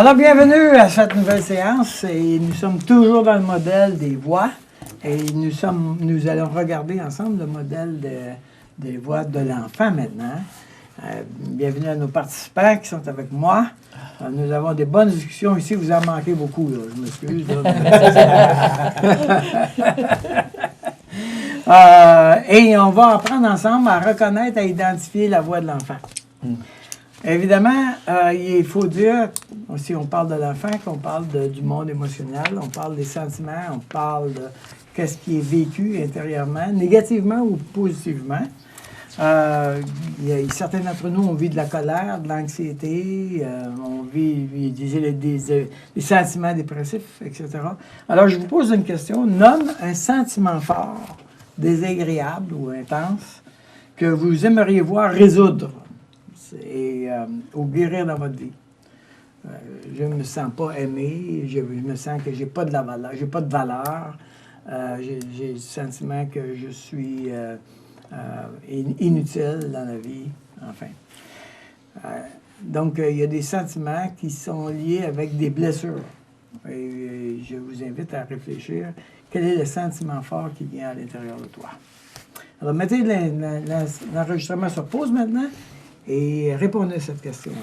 Alors, bienvenue à cette nouvelle séance. Et nous sommes toujours dans le modèle des voix. Et nous allons regarder ensemble le modèle des voix de l'enfant maintenant. Bienvenue à nos participants qui sont avec moi. Nous avons des bonnes discussions ici. Vous en manquez beaucoup, là. Je m'excuse. Et on va apprendre ensemble à reconnaître, à identifier la voix de l'enfant. Évidemment, il faut dire, si on parle de l'enfant, qu'on parle du monde émotionnel, on parle des sentiments, on parle de qu'est-ce qui est vécu intérieurement, négativement ou positivement. Certains d'entre nous, on vit de la colère, de l'anxiété, on vit des sentiments dépressifs, etc. Alors, je vous pose une question. Nomme un sentiment fort, désagréable ou intense que vous aimeriez voir résoudre ou guérir dans votre vie. Je ne me sens pas aimé, je me sens que j'ai pas de la valeur, j'ai pas de valeur, j'ai le sentiment que je suis inutile dans la vie, enfin. Donc, il y a des sentiments qui sont liés avec des blessures. Et je vous invite à réfléchir, quel est le sentiment fort qui vient à l'intérieur de toi. Alors, mettez l'enregistrement sur pause maintenant et répondez à cette question-là.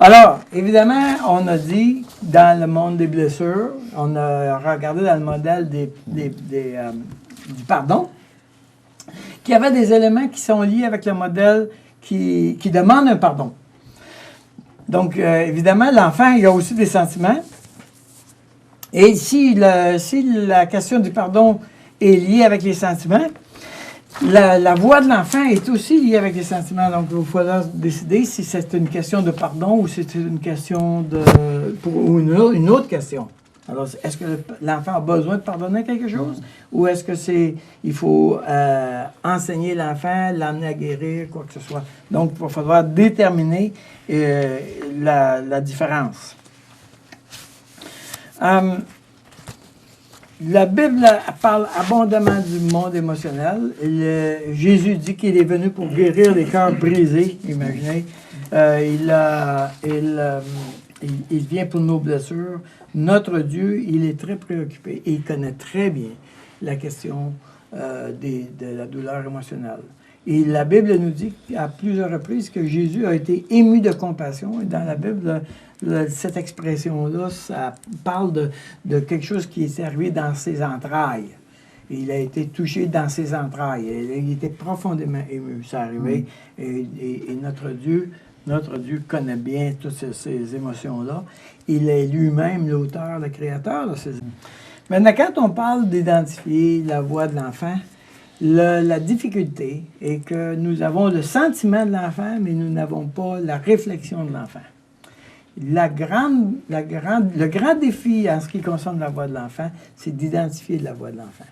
Alors, évidemment, on a dit, dans le monde des blessures, on a regardé dans le modèle du pardon, qu'il y avait des éléments qui sont liés avec le modèle qui demande un pardon. Donc, évidemment, l'enfant, il a aussi des sentiments. Et si la question du pardon est liée avec les sentiments, la voix de l'enfant est aussi liée avec les sentiments. Donc, il va falloir décider si c'est une question de pardon ou si c'est une question ou une autre question. Alors, est-ce que l'enfant a besoin de pardonner quelque chose ou est-ce que il faut enseigner l'enfant, l'amener à guérir, quoi que ce soit. Donc, il va falloir déterminer la différence. La Bible parle abondamment du monde émotionnel. Jésus dit qu'il est venu pour guérir les cœurs brisés, imaginez. Il vient pour nos blessures. Notre Dieu, il est très préoccupé et il connaît très bien la question de la douleur émotionnelle. Et la Bible nous dit à plusieurs reprises que Jésus a été ému de compassion. Et dans la Bible, cette expression-là, ça parle de quelque chose qui est arrivé dans ses entrailles. Il a été touché dans ses entrailles. Il était profondément ému. Ça arrivait. Et notre Dieu connaît bien toutes ces émotions-là. Il est lui-même l'auteur, le créateur de ces émotions. Maintenant, quand on parle d'identifier la voix de l'enfant, la difficulté est que nous avons le sentiment de l'enfant, mais nous n'avons pas la réflexion de l'enfant. Le grand défi en ce qui concerne la voix de l'enfant, c'est d'identifier la voix de l'enfant.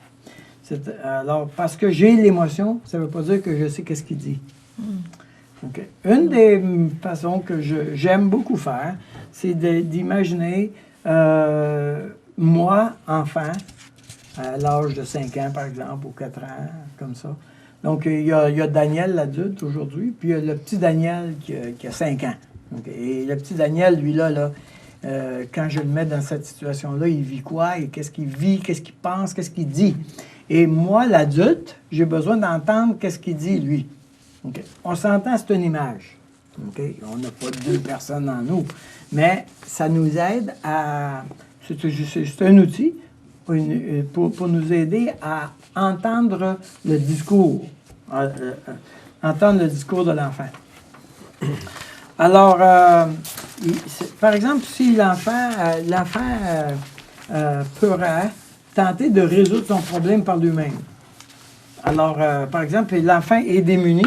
Alors, parce que j'ai l'émotion, ça ne veut pas dire que je sais qu'est-ce qu'il dit. Okay. Une des façons que j'aime beaucoup faire, c'est d'imaginer moi, enfant, à l'âge de 5 ans, par exemple, ou 4 ans, comme ça. Donc, il y a Daniel, l'adulte, aujourd'hui, puis il y a le petit Daniel qui a 5 ans. Okay. Et le petit Daniel, lui, là, quand je le mets dans cette situation-là, il vit quoi? Et qu'est-ce qu'il vit? Qu'est-ce qu'il pense? Qu'est-ce qu'il dit? Et moi, l'adulte, j'ai besoin d'entendre qu'est-ce qu'il dit, lui. Okay. On s'entend, c'est une image. Okay? On n'a pas deux personnes en nous. Mais ça nous aide à... C'est un outil pour nous aider à entendre le discours. Entendre le discours de l'enfant. Alors, par exemple, si l'enfant pourrait tenter de résoudre son problème par lui-même. Alors, par exemple, l'enfant est démuni.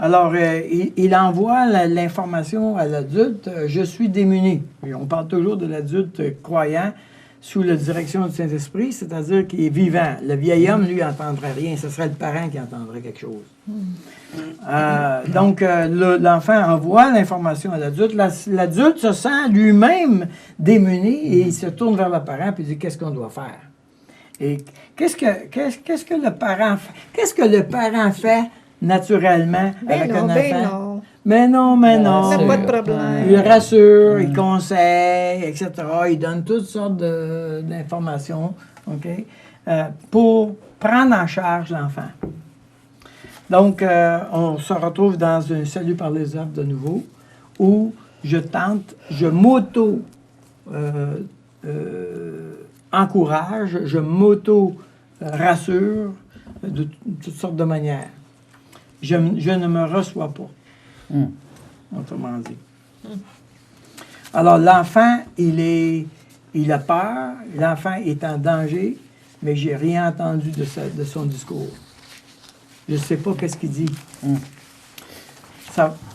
Alors, il envoie l'information à l'adulte, je suis démuni. Et on parle toujours de l'adulte croyant. sous la direction du Saint-Esprit, c'est-à-dire qu'il est vivant. Le vieil homme, lui, n'entendrait rien. Ce serait le parent qui entendrait quelque chose. Donc, l'enfant envoie l'information à l'adulte. L'adulte se sent lui-même démuni et il se tourne vers le parent et dit qu'est-ce qu'on doit faire. Et qu'est-ce que le parent fait? Qu'est-ce que le parent fait naturellement avec un enfant? Mais non. C'est pas de problème. Il rassure, il conseille, etc. Il donne toutes sortes d'informations, OK, pour prendre en charge l'enfant. Donc, on se retrouve dans un salut par les œuvres de nouveau, où je m'auto-encourage, je m'auto-rassure de toutes sortes de manières. Je ne me reçois pas. Autrement dit. Alors, l'enfant, il a peur, l'enfant est en danger, mais j'ai rien entendu de son discours. Je ne sais pas qu'est-ce qu'il dit.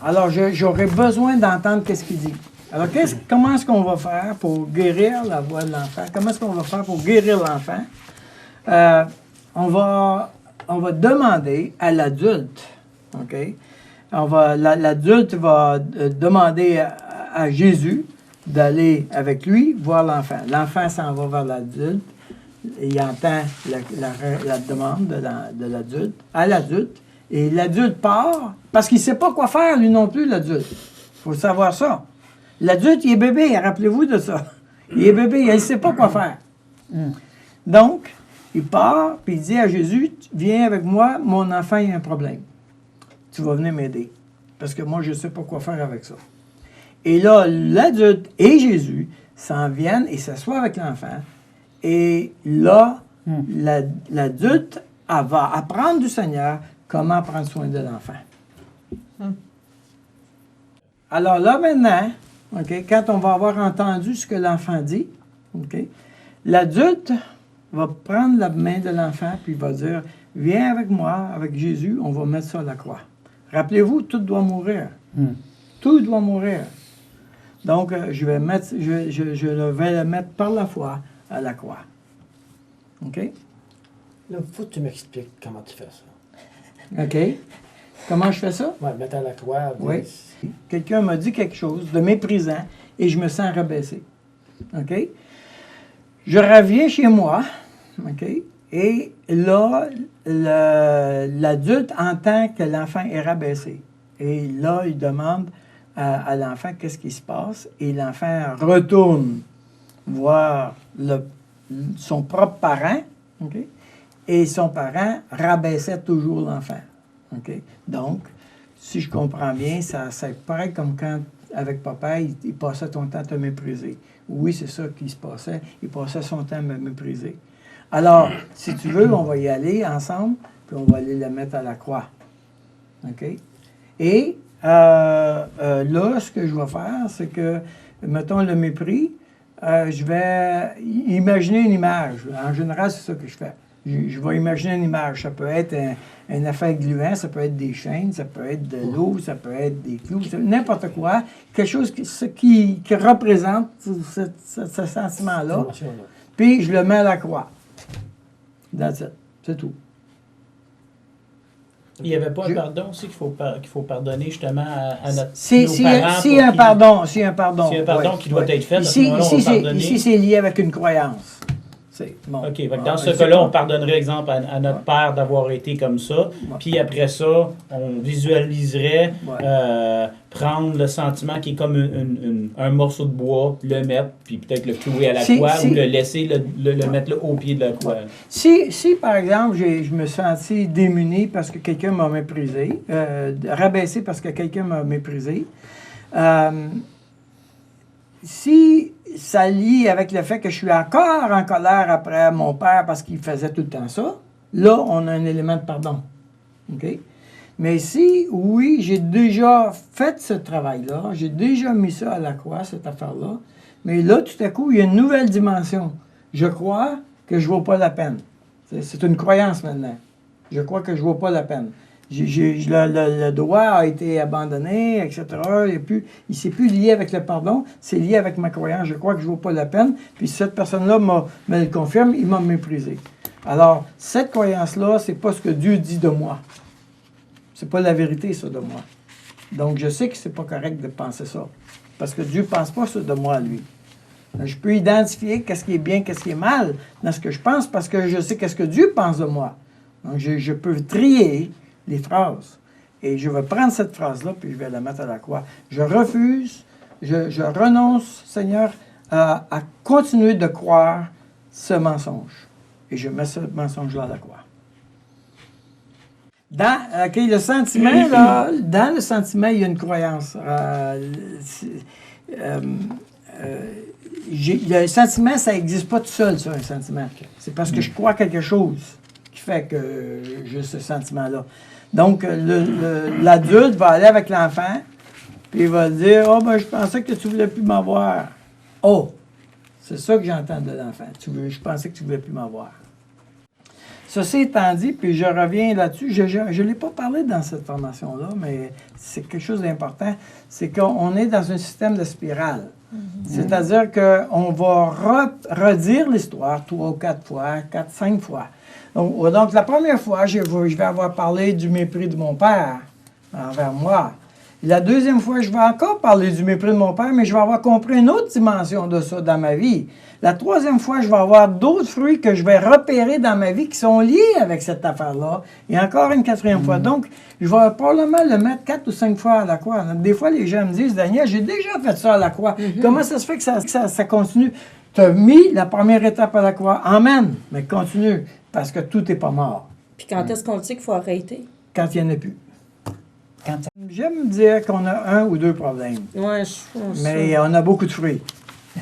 Alors, j'aurais besoin d'entendre qu'est-ce qu'il dit. Alors, comment est-ce qu'on va faire pour guérir la voix de l'enfant? Comment est-ce qu'on va faire pour guérir l'enfant? On va demander à l'adulte, OK? L'adulte va demander à Jésus d'aller avec lui voir l'enfant. L'enfant s'en va vers l'adulte. Il entend la demande de l'adulte à l'adulte. Et l'adulte part parce qu'il ne sait pas quoi faire, lui non plus, l'adulte. Il faut savoir ça. L'adulte, il est bébé, rappelez-vous de ça. Il est bébé, il ne sait pas quoi faire. Donc, il part, puis il dit à Jésus, viens avec moi, mon enfant, il a un problème. Tu vas venir m'aider. Parce que moi, je ne sais pas quoi faire avec ça. Et là, l'adulte et Jésus s'en viennent et s'assoient avec l'enfant. Et là, l'adulte va apprendre du Seigneur comment prendre soin de l'enfant. Alors là, maintenant, okay, quand on va avoir entendu ce que l'enfant dit, okay, l'adulte va prendre la main de l'enfant puis il va dire, viens avec moi, avec Jésus, on va mettre ça à la croix. Rappelez-vous, tout doit mourir. Tout doit mourir. Donc, je vais le mettre par la foi à la croix. OK? Là, il faut que tu m'expliques comment tu fais ça. OK. Comment je fais ça? Oui, mettre à la croix. Oui. Quelqu'un m'a dit quelque chose de méprisant et je me sens rabaissé. OK? Je reviens chez moi. OK? Et là, l'adulte entend que l'enfant est rabaissé. Et là, il demande à l'enfant qu'est-ce qui se passe. Et l'enfant retourne voir son propre parent. Okay? Et son parent rabaissait toujours l'enfant. Okay? Donc, si je comprends bien, ça paraît comme quand, avec papa, il passait son temps à te mépriser. Oui, c'est ça qui se passait. Il passait son temps à me mépriser. Alors, si tu veux, on va y aller ensemble, puis on va aller le mettre à la croix. OK? Et là, ce que je vais faire, c'est que, mettons le mépris, je vais imaginer une image. En général, c'est ça que je fais. Je vais imaginer une image. Ça peut être un affaire gluant, ça peut être des chaînes, ça peut être de l'eau, ça peut être des clous, n'importe quoi. Quelque chose qui représente ce sentiment-là. Puis je le mets à la croix. That's it. C'est tout. Il n'y avait pas un pardon aussi qu'il faut pardonner justement à nos parents? S'il y a un pardon, S'il y a un pardon qui doit être fait, ici, c'est lié avec une croyance. Bon. OK. Dans ce cas-là, on pardonnerait, exemple, à notre père d'avoir été comme ça. Puis après ça, on visualiserait prendre le sentiment qui est comme un morceau de bois, le mettre, puis peut-être le clouer à la croix ou le laisser le mettre là, au pied de la croix. Si par exemple, je me senti démuni parce que quelqu'un m'a méprisé, rabaissé parce que quelqu'un m'a méprisé, si ça lie avec le fait que je suis encore en colère après mon père parce qu'il faisait tout le temps ça, là, on a un élément de pardon. OK? Mais si, oui, j'ai déjà fait ce travail-là, j'ai déjà mis ça à la croix, cette affaire-là, mais là, tout à coup, il y a une nouvelle dimension. Je crois que je ne vaux pas la peine. C'est une croyance maintenant. Je crois que je ne vaux pas la peine. Le droit a été abandonné, etc. Il ne s'est plus lié avec le pardon, c'est lié avec ma croyance. Je crois que je ne vaux pas la peine. Puis cette personne-là me le confirme, il m'a méprisé. Alors, cette croyance-là, c'est pas ce que Dieu dit de moi. C'est pas la vérité, ça, de moi. Donc, je sais que c'est pas correct de penser ça. Parce que Dieu ne pense pas ça de moi, lui. Je peux identifier qu'est-ce qui est bien, qu'est-ce qui est mal dans ce que je pense parce que je sais qu'est-ce que Dieu pense de moi. Donc, je peux trier les phrases. Et je vais prendre cette phrase-là, puis je vais la mettre à la croix. Je refuse, je renonce, Seigneur, à continuer de croire ce mensonge. Et je mets ce mensonge-là à la croix. Le sentiment, là, dans le sentiment, il y a une croyance. Le sentiment, ça n'existe pas tout seul, ça, un sentiment. C'est parce que je crois quelque chose qui fait que j'ai ce sentiment-là. Donc, l'adulte va aller avec l'enfant, puis il va dire « Oh, ben, je pensais que tu ne voulais plus m'avoir. » Oh, c'est ça que j'entends de l'enfant. Je pensais que tu ne voulais plus m'avoir. Ceci étant dit, puis je reviens là-dessus, je ne l'ai pas parlé dans cette formation-là, mais c'est quelque chose d'important, c'est qu'on est dans un système de spirale. C'est-à-dire qu'on va redire l'histoire 3 ou 4 fois, 4, 5 fois. Donc, la première fois, je vais avoir parlé du mépris de mon père envers moi. La deuxième fois, je vais encore parler du mépris de mon père, mais je vais avoir compris une autre dimension de ça dans ma vie. La troisième fois, je vais avoir d'autres fruits que je vais repérer dans ma vie qui sont liés avec cette affaire-là. Et encore une quatrième fois. Donc, je vais probablement le mettre 4 ou 5 fois à la croix. Des fois, les gens me disent, Daniel, j'ai déjà fait ça à la croix. Comment ça se fait que ça continue? Tu as mis la première étape à la croix. Amen. Mais continue, parce que tout n'est pas mort. Puis quand est-ce qu'on dit qu'il faut arrêter? Quand il n'y en a plus. J'aime dire qu'on a 1 ou 2 problèmes. Ouais, mais on a beaucoup de fruits.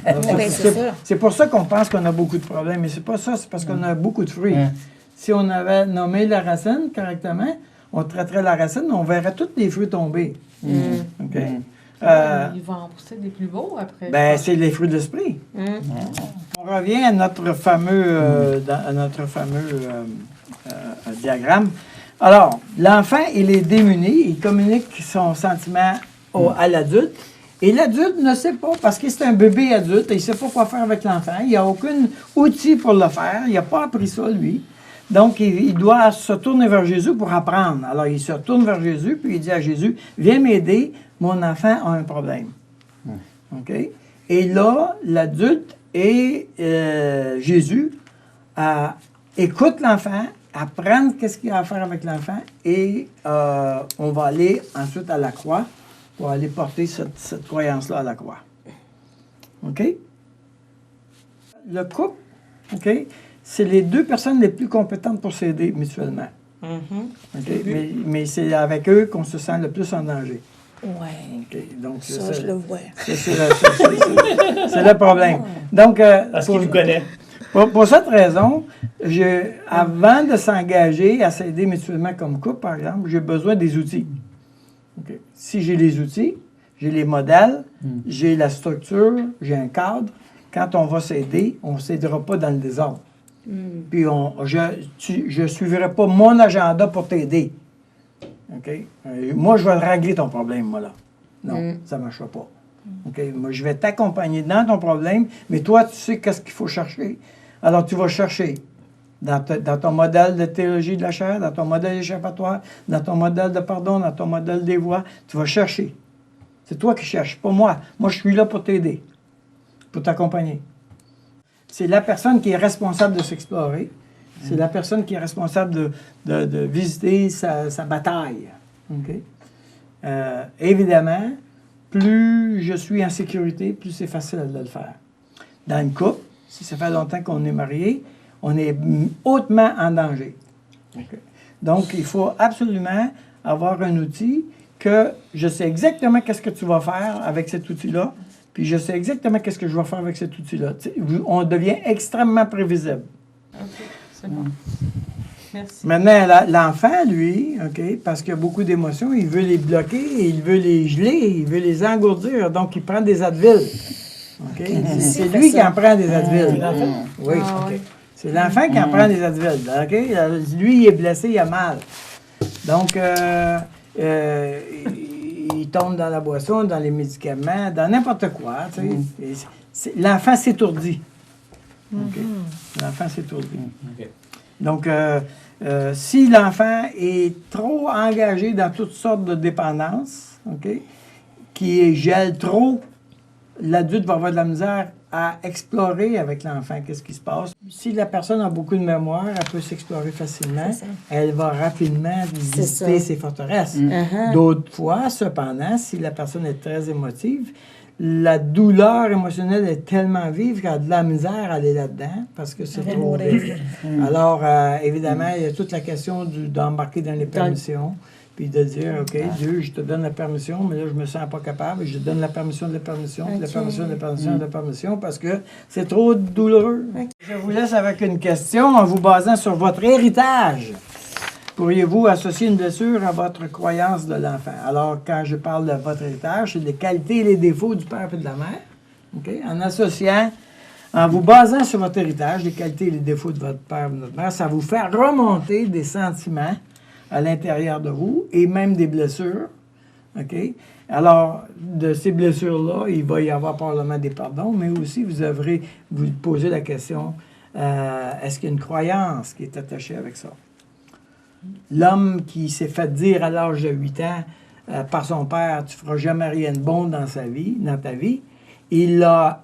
C'est c'est pour ça qu'on pense qu'on a beaucoup de problèmes, mais c'est pas ça, c'est parce qu'on a beaucoup de fruits. Si on avait nommé la racine correctement, on traiterait la racine, on verrait tous les fruits tomber. Okay? Ils vont en pousser des plus beaux après. Ben, c'est les fruits de l'esprit. On revient à notre fameux, diagramme. Alors, l'enfant, il est démuni, il communique son sentiment à l'adulte. Et l'adulte ne sait pas, parce que c'est un bébé adulte, il ne sait pas quoi faire avec l'enfant. Il n'a aucun outil pour le faire. Il n'a pas appris ça, lui. Donc, il doit se tourner vers Jésus pour apprendre. Alors, il se tourne vers Jésus, puis il dit à Jésus, « Viens m'aider, mon enfant a un problème. OK? Et là, l'adulte et Jésus écoutent l'enfant, apprennent qu'est-ce qu'il y a à faire avec l'enfant, et on va aller ensuite à la croix pour aller porter cette croyance-là à la croix. OK? Le couple, OK, c'est les 2 personnes les plus compétentes pour s'aider mutuellement. OK? Mais c'est avec eux qu'on se sent le plus en danger. Oui. Okay. Donc, ça, je le vois. C'est le problème. Donc, parce qu'il vous connaît. Pour cette raison, avant de s'engager à s'aider mutuellement comme couple, par exemple, j'ai besoin des outils. Okay. Si j'ai les outils, j'ai les modèles, j'ai la structure, j'ai un cadre, quand on va s'aider, on ne s'aidera pas dans le désordre. Puis je ne suivrai pas mon agenda pour t'aider. Okay? Moi, je vais régler ton problème, moi, là. Non, ça ne marchera pas. Okay? Moi, je vais t'accompagner dans ton problème, mais toi, tu sais qu'est-ce qu'il faut chercher. Alors, tu vas chercher dans ton modèle de théologie de la chair, dans ton modèle échappatoire, dans ton modèle de pardon, dans ton modèle des voies. Tu vas chercher. C'est toi qui cherches, pas moi. Moi, je suis là pour t'aider, pour t'accompagner. C'est la personne qui est responsable de s'explorer. C'est la personne qui est responsable de visiter sa bataille. Okay? Évidemment, plus je suis en sécurité, plus c'est facile de le faire. Dans une couple, si ça fait longtemps qu'on est mariés, on est hautement en danger. Okay? Donc, il faut absolument avoir un outil que je sais exactement qu'est-ce que tu vas faire avec cet outil-là, puis je sais exactement qu'est-ce que je vais faire avec cet outil-là. On devient extrêmement prévisible. OK, c'est bon. Merci. Maintenant, l'enfant, lui, OK, parce qu'il a beaucoup d'émotions, il veut les bloquer, il veut les geler, il veut les engourdir, donc il prend des Advil. Okay? C'est lui qui en prend des Advil. Oui, OK. C'est l'enfant qui en prend des Advil. OK? Lui, il est blessé, il a mal. Donc, il tombe dans la boisson, dans les médicaments, dans n'importe quoi. Tu sais. Et l'enfant s'étourdit. OK? L'enfant s'étourdit. OK. Donc, si l'enfant est trop engagé dans toutes sortes de dépendances, OK, qui gèle trop, l'adulte va avoir de la misère à explorer avec l'enfant qu'est-ce qui se passe. Si la personne a beaucoup de mémoire, elle peut s'explorer facilement. C'est ça. Elle va rapidement visiter ça. ses forteresses. Uh-huh. D'autres fois, cependant, si la personne est très émotive, la douleur émotionnelle est tellement vive qu'elle a de la misère à aller là-dedans parce que c'est Elle va trop mourir. vive. Alors, évidemment, il y a toute la question d'embarquer dans les permissions, puis de dire, OK, Dieu, je te donne la permission, mais là, je me sens pas capable, je te donne la permission de la permission, de la OK. permission, de la permission, de la permission, parce que c'est trop douloureux. Je vous laisse avec une question en vous basant sur votre héritage. Pourriez-vous associer une blessure à votre croyance de l'enfant? Alors, quand je parle de votre héritage, c'est les qualités et les défauts du père et de la mère. OK? En associant, en vous basant sur votre héritage, les qualités et les défauts de votre père et de votre mère, ça vous fait remonter des sentiments à l'intérieur de vous et même des blessures. OK? Alors, de ces blessures-là, il va y avoir probablement des pardons, mais aussi vous devrez vous poser la question, est-ce qu'il y a une croyance qui est attachée avec ça? L'homme qui s'est fait dire à l'âge de 8 ans par son père, tu ne feras jamais rien de bon dans ta vie, il a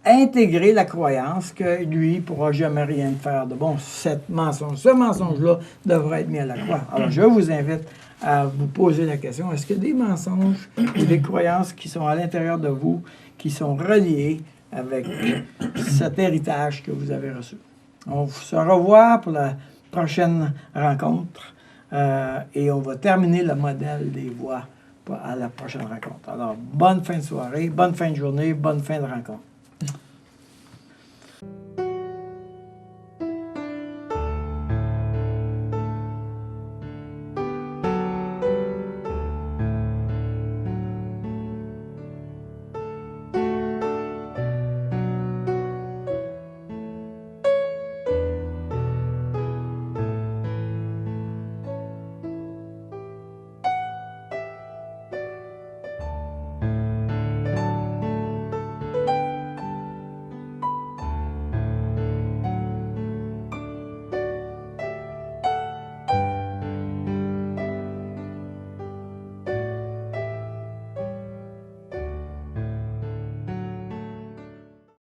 intégré la croyance que lui ne pourra jamais rien faire de bon. Ce mensonge-là devrait être mis à la croix. Alors, je vous invite à vous poser la question, est-ce qu'il y a des mensonges ou des croyances qui sont à l'intérieur de vous, qui sont reliés avec cet héritage que vous avez reçu? On se revoit pour la prochaine rencontre et on va terminer le modèle des voix à la prochaine rencontre. Alors, bonne fin de soirée, bonne fin de journée, bonne fin de rencontre.